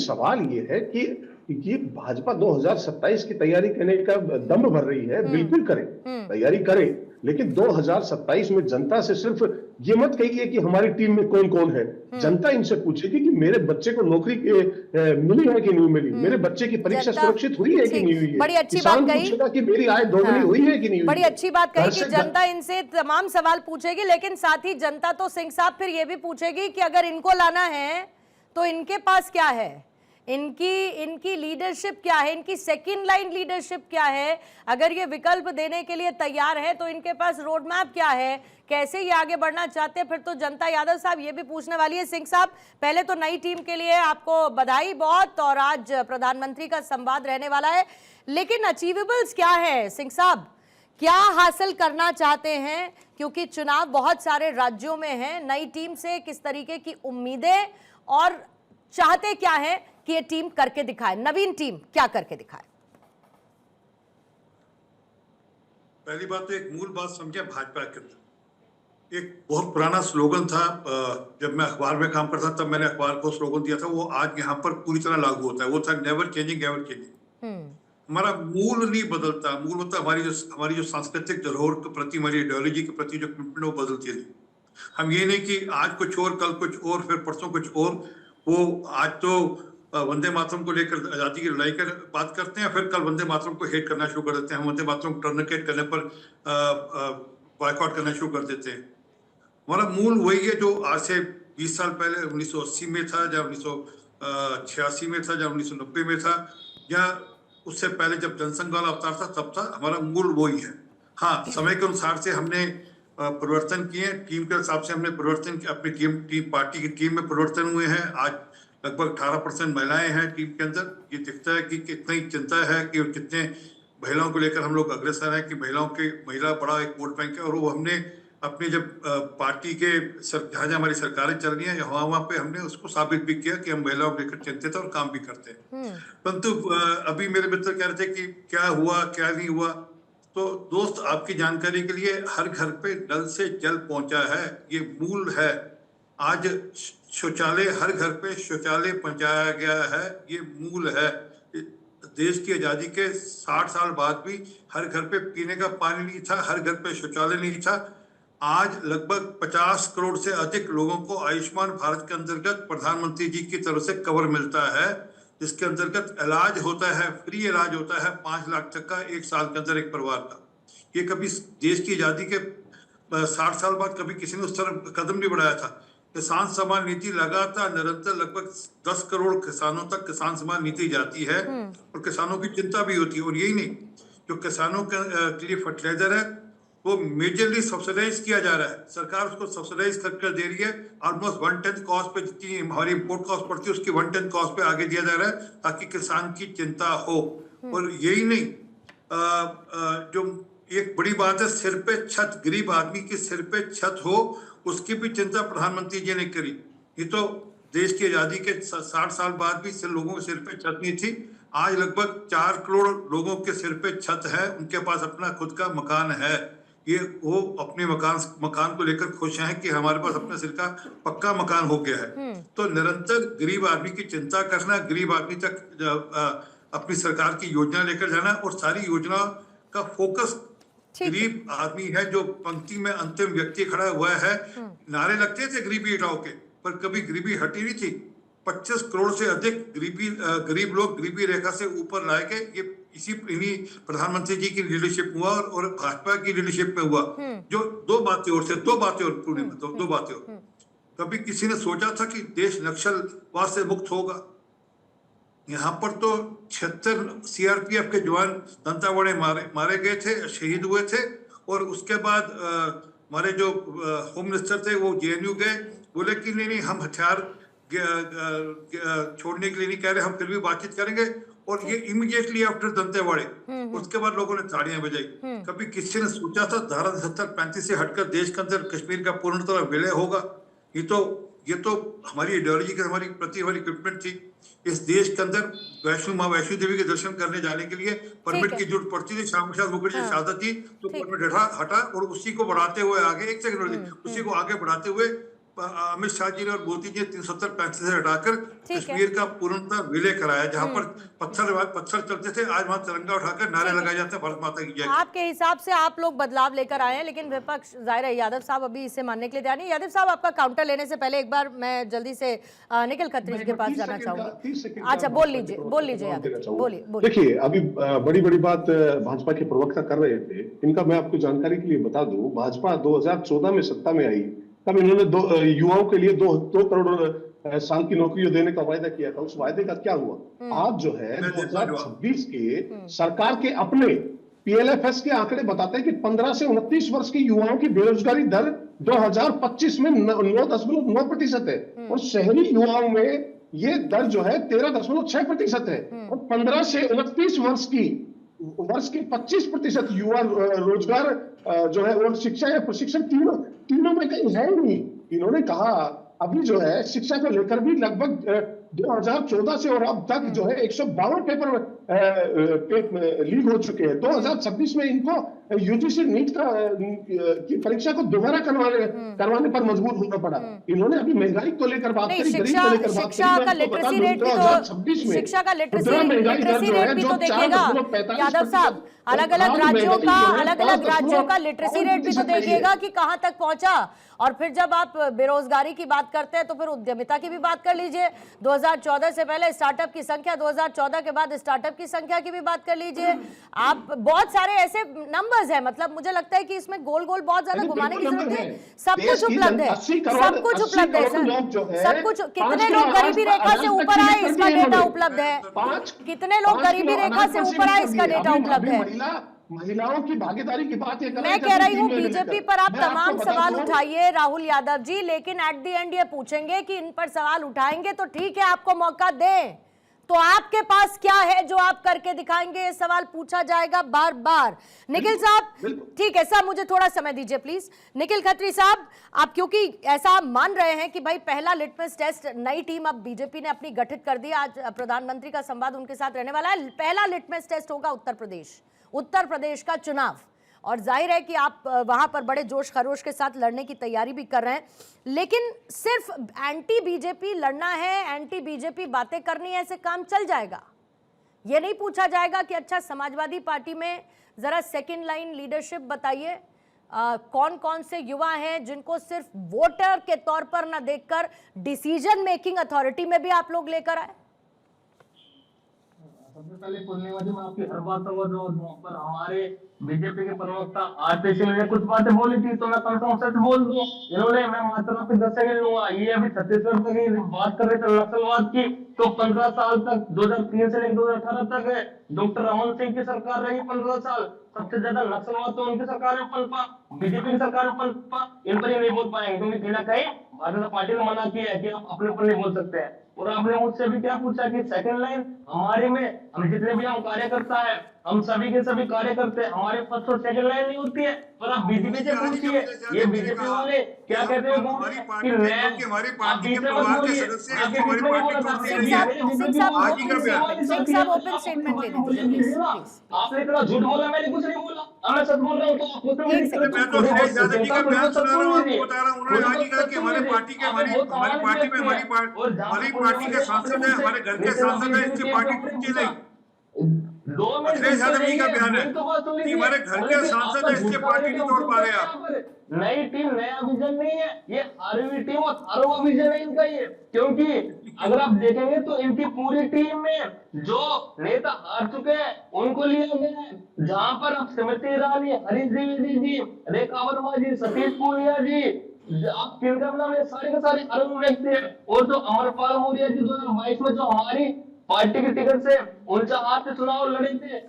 सवाल ये है कि ये भाजपा 2027 की तैयारी करने का दम भर रही है, बिल्कुल करे, तैयारी करे, लेकिन 2027 में जनता से सिर्फ ये मत कहिए कि हमारी टीम में कौन कौन है। जनता इनसे पूछेगी कि मेरे बच्चे को नौकरी मिली है कि नहीं मिली, मेरे बच्चे की परीक्षा सुरक्षित हुई है कि नहीं हुई है। बड़ी अच्छी बात किसान कही पूछेगा कि मेरी आय दोगुनी हुई है कि नहीं हुई। बड़ी अच्छी बात कही कि जनता इनसे तमाम सवाल पूछेगी, लेकिन साथ ही जनता तो सिंह साहब फिर ये भी पूछेगी कि अगर इनको लाना है तो इनके पास क्या है, इनकी लीडरशिप क्या है, इनकी सेकंड लाइन लीडरशिप क्या है। अगर ये विकल्प देने के लिए तैयार है तो इनके पास रोड मैप क्या है, कैसे ये आगे बढ़ना चाहते हैं, फिर तो जनता यादव साहब ये भी पूछने वाली है। सिंह साहब, पहले तो नई टीम के लिए आपको बधाई बहुत, और आज प्रधानमंत्री का संवाद रहने वाला है, लेकिन अचीवेबल्स क्या है सिंह साहब, क्या हासिल करना चाहते हैं, क्योंकि चुनाव बहुत सारे राज्यों में है। नई टीम से किस तरीके की उम्मीदें और चाहते क्या है कि ये टीम करके दिखाए, नवीन टीम क्या करके दिखाए? पहली बात तो एक मूल बात समझे, भाजपा के अंदर एक बहुत पुराना स्लोगन था, जब मैं अखबार में काम करता तब मैंने अखबार को स्लोगन दिया था, वो आज यहाँ पर पूरी तरह लागू होता है। वो था नेवर चेंजिंग एवर चेंजिंग। हमारा मूल नहीं बदलता, मूल होता हमारी जो सांस्कृतिक धरोहर के प्रति, हमारी आइडियोलॉजी के प्रति जो कमिटमेंट वो बदलती नहीं। हम ये नहीं कि आज कुछ और, कल कुछ और, फिर परसों कुछ और। वो आज तो वंदे मातरम को लेकर आजादी की लड़ाई कर बात करते हैं, फिर कल वंदे मातरम को हेट करना शुरू कर देते हैं। हम वंदे मातरम को टर्मिनेट करने पर बॉयकॉट करना शुरू कर देते हैं। हमारा मूल वही है जो आज से 20 साल पहले 1980 में था, या 1986 में था, या 1990 में था, या उससे पहले जब जनसंघ वाला अवतार था तब था। हमारा मूल वही है। हाँ, समय के अनुसार से हमने परिवर्तन किए, टीम के हिसाब से हमने परिवर्तन किया, अपनी टीम पार्टी की टीम में परिवर्तन हुए हैं। आज लगभग 18% महिलाएं हैं टीम के अंदर। ये दिखता है कि कितनी चिंता है कि कितने महिलाओं को लेकर हम लोग अग्रसर हैं, कि महिला बड़ा एक वोट बैंक है। और वो हमने अपनी जब पार्टी के जहाँ हमारी सरकारें चल रही हैं, वहाँ पे हमने उसको साबित भी किया कि हम महिलाओं को लेकर चिंतित और काम भी करते हैं। परंतु अभी मेरे मित्र कह रहे थे कि क्या हुआ क्या नहीं हुआ, तो दोस्त आपकी जानकारी के लिए हर घर पे नल से जल पहुंचा है, ये मूल है। आज शौचालय, हर घर पे शौचालय पहुंचाया गया है, ये मूल है। देश की आजादी के 60 साल बाद भी हर घर पे पीने का पानी नहीं था, हर घर पे शौचालय नहीं था। आज लगभग 50 करोड़ से अधिक लोगों को आयुष्मान भारत के अंतर्गत प्रधानमंत्री जी की तरफ से कवर मिलता है, जिसके अंतर्गत इलाज होता है, फ्री इलाज होता है 5 लाख तक का एक साल के अंदर एक परिवार का। ये कभी देश की आजादी के 60 साल बाद कभी किसी ने उस तरफ कदम नहीं बढ़ाया था। किसान सम्मान नीति लगातार निरंतर लगभग 10 करोड़ किसानों तक किसान सम्मान नीति जाती है, और किसानों की चिंता भी होती है। और यही नहीं, जो किसानों के लिए फर्टिलाइजर है वो मेजरली सब्सिडाइज किया जा रहा है, सरकार उसको सब्सिडाइज कर दे रही है। ऑलमोस्ट 1/10 कॉस्ट पे, जितनी हमारी इम्पोर्ट कॉस्ट पड़ती है उसकी 1/10 कॉस्ट पे आगे दिया जा रहा है, ताकि किसान की चिंता हो। और यही नहीं, जो एक बड़ी बात है, सिर पे छत, गरीब आदमी के सिर पे छत हो, उसकी भी चिंता प्रधानमंत्री जी ने करी। ये तो देश की आजादी के 60 साल बाद भी लोगों के सिर पे छत नहीं थी। आज लगभग 4 करोड़ लोगों के सिर पे छत है, उनके पास अपना खुद का मकान है। ये वो अपने मकान को लेकर खुश हैं कि हमारे पास अपने सिर का पक्का मकान हो गया है। तो निरंतर गरीब आदमी की चिंता करना, गरीब आदमी तक अपनी सरकार की योजना लेकर जाना, और सारी योजना का फोकस गरीब आदमी है, जो पंक्ति में अंतिम व्यक्ति खड़ा हुआ है। नारे लगते थे गरीबी हटाओ के, पर कभी गरीबी हटी नहीं थी। 25 करोड़ से अधिक गरीब लोग गरीबी रेखा से ऊपर लाए गए। ये इन्हीं प्रधानमंत्री जी की लीडरशिप हुआ और भाजपा की लीडरशिप में हुआ। जो दो बातें और पुणे में दो बातें और। कभी किसी ने सोचा था कि देश नक्सलवाद से मुक्त होगा? यहाँ पर तो 76 सीआरपीएफ के जवान दंतावाड़े मारे गए थे, शहीद हुए थे। और उसके बाद हमारे जो होम मिनिस्टर थे वो जेएनयू गए, बोले कि नहीं हम हथियार छोड़ने के लिए नहीं कह रहे, हम फिर भी बातचीत करेंगे। और ये इमीडिएटली आफ्टर दंतेवाड़े, उसके बाद लोगों ने ताड़ियां बजाई। कभी किसी ने सोचा था धारा 70-35 से हटकर देश के अंदर कश्मीर का पूर्णतः विलय होगा? ये तो हमारी आइडियोलॉजी के हमारी कमिटमेंट थी। इस देश के अंदर माँ वैष्णो देवी के दर्शन करने जाने के लिए परमिट की जरूरत पड़ती थी। श्यामा प्रसाद मुखर्जी शहादत थी तो परमिट हटा, और उसी को बढ़ाते हुए आगे, एक सेकंड, उसी को आगे बढ़ाते हुए अमित शाह जी ने और मोदी जी ने 370-35 से हटाकर ठीक है। कश्मीर का पूर्णतः विलय कराया, जहां पर पत्थर चलते थे, आज वहां तिरंगा उठाकर नारे लगाए जाते हैं भारत माता की जय। आपके हिसाब से आप लोग बदलाव लेकर आए हैं, लेकिन विपक्ष जाहिर है यादव साहब अभी इसे मानने के लिए तैयार नहीं। यादव साहब, आपका काउंटर लेने से पहले एक बार मैं जल्दी से निखिल खत्री जी के पास जाना चाहूंगी। अच्छा, बोल लीजिए यादव, बोलिए। देखिए, अभी बड़ी बड़ी बात भाजपा के प्रवक्ता कर रहे थे, इनका मैं आपको जानकारी के लिए बता दूं, भाजपा 2014 में सत्ता में आई, तब इन्होंने युवाओं के लिए 2 करोड़ साल की नौकरियां देने का वायदा किया था। उस वायदे का क्या हुआ? आज जो है 2026 के सरकार के अपने पीएलएफएस के आंकड़े बताते हैं कि 15 से 29 वर्ष के युवाओं की बेरोजगारी दर 2025 में 9.9% है, और शहरी युवाओं में ये दर जो है 13.6% है, और 15 से 29 वर्ष की 25% युवा रोजगार जो है और शिक्षा या प्रशिक्षण तीनों में कहीं है नहीं। इन्होंने कहा अभी जो है शिक्षा को लेकर भी लगभग 2014 से और अब तक जो है 152 पेपर लीक हो चुके हैं। 2026 में इनको यूजीसी नीट की परीक्षा को दोबारा करवाने पर मजबूर होना पड़ा। इन्होंने अभी महंगाई को लेकर बात करी, गरीब को लेकर बात करी। शिक्षा का लिटरेसी रेट भी तो, शिक्षा का लिटरेसी रेट भी तो देखिएगा यादव साहब, अलग अलग राज्यों का लिटरेसी रेट भी तो देखिएगा कि कहां तक पहुंचा। और फिर जब आप बेरोजगारी की बात करते हैं तो फिर उद्यमिता की भी बात कर लीजिए। 2014 से पहले स्टार्टअप की संख्या, 2014 के बाद स्टार्टअप की संख्या की भी बात कर लीजिए आप। बहुत सारे ऐसे नंबर्स हैं, मतलब मुझे लगता है कि इसमें गोल बहुत ज्यादा घुमाने की जरूरत है। सब कुछ उपलब्ध है, सब कुछ उपलब्ध है सर, सब कुछ। कितने लोग गरीबी रेखा से ऊपर आए इसका डेटा उपलब्ध है, कितने लोग गरीबी रेखा से ऊपर आए इसका डेटा उपलब्ध है। महिलाओं की भागीदारी की बात मैं कह रही हूँ बीजेपी पर आप तमाम सवाल उठाइए राहुल यादव जी, लेकिन एट द एंड ये पूछेंगे कि इन पर सवाल उठाएंगे तो ठीक है, आपको मौका दें, तो आपके पास क्या है जो आप करके दिखाएंगे? ये सवाल पूछा जाएगा बार बार। निखिल साहब, ठीक है साहब, मुझे थोड़ा समय दीजिए प्लीज। निखिल खत्री साहब, आप क्योंकि ऐसा मान रहे हैं कि भाई पहला लिटमस टेस्ट, नई टीम अब बीजेपी ने अपनी गठित कर दी, आज प्रधानमंत्री का संवाद उनके साथ रहने वाला है, पहला लिटमस टेस्ट होगा उत्तर प्रदेश का चुनाव, और जाहिर है कि आप वहां पर बड़े जोश खरोश के साथ लड़ने की तैयारी भी कर रहे हैं, लेकिन सिर्फ एंटी बीजेपी लड़ना है, एंटी बीजेपी बातें करनी है, ऐसे काम चल जाएगा? ये नहीं पूछा जाएगा कि अच्छा समाजवादी पार्टी में जरा सेकंड लाइन लीडरशिप बताइए, कौन कौन से युवा हैं जिनको सिर्फ वोटर के तौर पर ना देखकर डिसीजन मेकिंग अथॉरिटी में भी आप लोग लेकर आए? सबसे पहले पूर्णिमा जी, मैं आपकी हर बात समझ रहा हूँ, पर हमारे बीजेपी के प्रवक्ता आरपी सिंह ने कुछ बातें बोली थी तो मैं कंफर्म सच बोल दूं, इन्होंने, मैं मात्र पे 10 सेकंड लूंगा, ये अभी छत्तीसगढ़ तक बात कर रहे थे नक्सलवाद की, तो 15 साल तक 2003 से लेकर 2018 तक है, डॉक्टर रमन सिंह की सरकार रही 15 साल, सबसे ज्यादा नक्सलवाद तो उनकी सरकार में पनपा, बीजेपी की सरकार में पनपा। इन पर ही नहीं बोल पाएंगे क्योंकि कहीं ना कहीं भारतीय जनता पार्टी ने मना किया है कि आप अपने ऊपर नहीं बोल सकते हैं। और आपने मुझसे भी क्या पूछा कि सेकंड लाइन हमारे में, हम जितने भी हम कार्यकर्ता है, हम सभी के सभी कार्य करते हैं, हमारे फर्स्ट और सेकंड लाइन नहीं होती है। पर आप बीजेपी से पूछिए, ये बीजेपी वाले क्या कहते हैं कि हमारी पार्टी के परिवार के सदस्य हैं, हमारी पार्टी आपने इतना झूठ बोला, मैंने कुछ नहीं बोला, मैं सच बोल रहा हूँ। तो मैं तो यादव जी का बयान सुना रहा हूँ, आपको बता रहा हूँ, उन्होंने आज ही कहा कि हमारी पार्टी के हमारी पार्टी के सांसद है, हमारे घर के सांसद है, इनकी पार्टी टूटती नहीं। अखिलेश यादव जी का बयान है कि हमारे घर के सांसद है, इसके पार्टी नहीं तोड़ पा रहे आप। नई टीम, नया विजन नहीं है, ये हारवी टीम और हारवा विजन है इनका ये, क्योंकि अगर आप देखेंगे तो इनकी पूरी टीम में जो नेता हार चुके हैं उनको लिया गया है, जहां पर अब स्मृति ईरानी, हरीश द्विवेदी जी, रेखा वर्मा जी, सतीश पूनिया जी, आप किनका नाम है, सारे के सारे अरुण व्यक्ति है। और जो अमरपाल मौर्य जी 2022 में जो हमारी पार्टी की टिकट से उनसे हाथ से चुनाव लड़े थे,